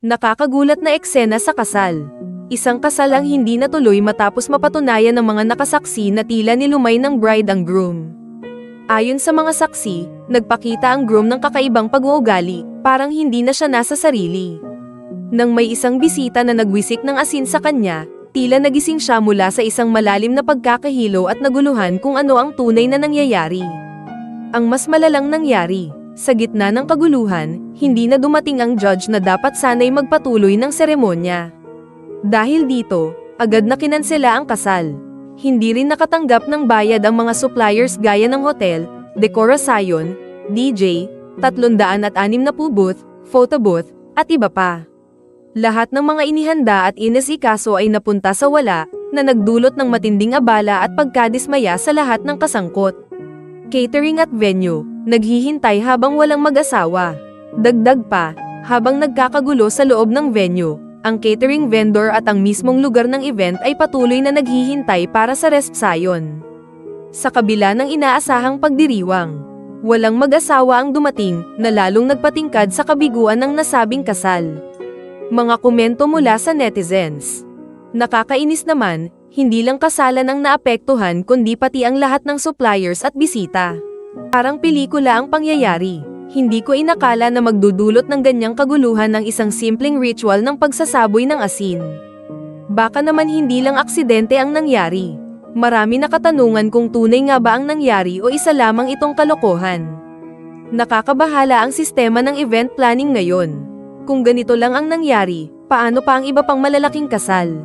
Nakakagulat na eksena sa kasal. Isang kasal ang hindi natuloy matapos mapatunayan ng mga nakasaksi na tila nilumay ng bride ang groom. Ayon sa mga saksi, nagpakita ang groom ng kakaibang pag-uugali, parang hindi na siya nasa sarili. Nang may isang bisita na nagwisik ng asin sa kanya, tila nagising siya mula sa isang malalim na pagkakahilo at naguluhan kung ano ang tunay na nangyayari. Ang mas malalang nangyari, sa gitna ng kaguluhan, hindi na dumating ang judge na dapat sana'y magpatuloy ng seremonya. Dahil dito, agad na kinansela ang kasal. Hindi rin nakatanggap ng bayad ang mga suppliers gaya ng hotel, dekorasyon, DJ, 360 booth, photo booth, at iba pa. Lahat ng mga inihanda at inasikaso ay napunta sa wala, na nagdulot ng matinding abala at pagkadismaya sa lahat ng kasangkot. Catering at venue, naghihintay habang walang mag-asawa. Dagdag pa, habang nagkakagulo sa loob ng venue, ang catering vendor at ang mismong lugar ng event ay patuloy na naghihintay para sa resepsyon. Sa kabila ng inaasahang pagdiriwang, walang mag-asawa ang dumating, na lalong nagpatingkad sa kabiguan ng nasabing kasal. Mga komento mula sa netizens. Nakakainis naman, hindi lang kasalan ang naapektuhan kundi pati ang lahat ng suppliers at bisita. Parang pelikula ang pangyayari. Hindi ko inakala na magdudulot ng ganyang kaguluhan ng isang simpleng ritual ng pagsasaboy ng asin. Baka naman hindi lang aksidente ang nangyari. Marami na katanungan kung tunay nga ba ang nangyari o isa lamang itong kalokohan. Nakakabahala ang sistema ng event planning ngayon. Kung ganito lang ang nangyari, paano pa ang iba pang malalaking kasal?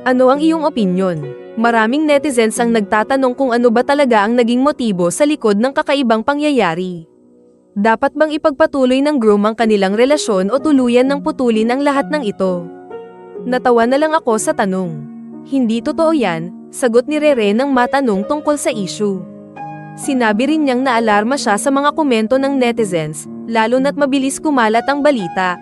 Ano ang iyong opinyon? Maraming netizens ang nagtatanong kung ano ba talaga ang naging motibo sa likod ng kakaibang pangyayari. Dapat bang ipagpatuloy ng groom ang kanilang relasyon o tuluyan ng putulin ang lahat ng ito? Natawa na lang ako sa tanong. Hindi totoo yan, sagot ni Rere nang matanong tungkol sa issue. Sinabi rin niyang naalarma siya sa mga komento ng netizens, lalo na't mabilis kumalat ang balita.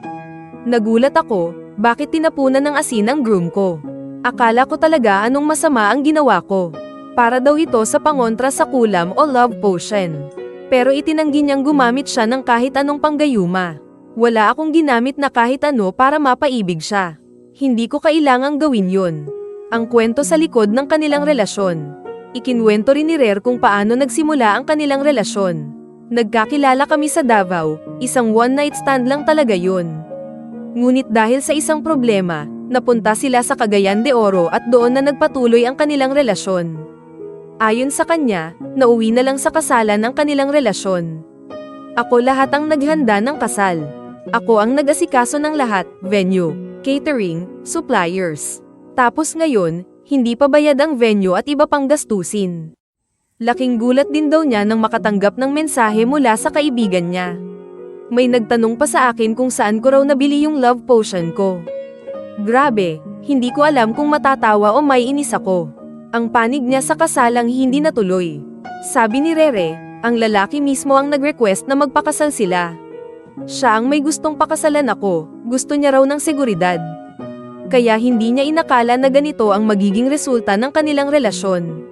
Nagulat ako, bakit tinapunan ng asin ang groom ko? Akala ko talaga anong masama ang ginawa ko. Para daw ito sa pangontra sa kulam o love potion. Pero itinanggi niyang gumamit siya ng kahit anong panggayuma. Wala akong ginamit na kahit ano para mapaibig siya. Hindi ko kailangang gawin yun. Ang kwento sa likod ng kanilang relasyon. Ikinwento rin ni Rere kung paano nagsimula ang kanilang relasyon. Nagkakilala kami sa Davao, isang one-night stand lang talaga yun. Ngunit dahil sa isang problema, napunta sila sa Cagayan de Oro at doon na nagpatuloy ang kanilang relasyon. Ayon sa kanya, nauwi na lang sa kasalan ang kanilang relasyon. Ako lahat ang naghanda ng kasal. Ako ang nag-asikaso ng lahat, venue, catering, suppliers. Tapos ngayon, hindi pa bayad ang venue at iba pang gastusin. Laking gulat din daw niya nang makatanggap ng mensahe mula sa kaibigan niya. May nagtanong pa sa akin kung saan ko raw nabili yung love potion ko. Grabe, hindi ko alam kung matatawa o may inis ako. Ang panig niya sa kasalang hindi natuloy. Sabi ni Rere, ang lalaki mismo ang nag-request na magpakasal sila. Siya ang may gustong pakasalan ako, gusto niya raw ng seguridad. Kaya hindi niya inakala na ganito ang magiging resulta ng kanilang relasyon.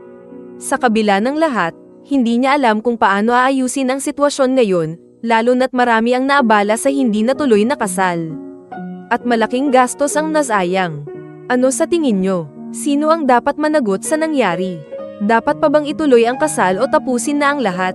Sa kabila ng lahat, hindi niya alam kung paano aayusin ang sitwasyon ngayon, lalo na't marami ang naabala sa hindi natuloy na kasal. At malaking gastos ang nasayang. Ano sa tingin nyo? Sino ang dapat managot sa nangyari? Dapat pa bang ituloy ang kasal o tapusin na ang lahat?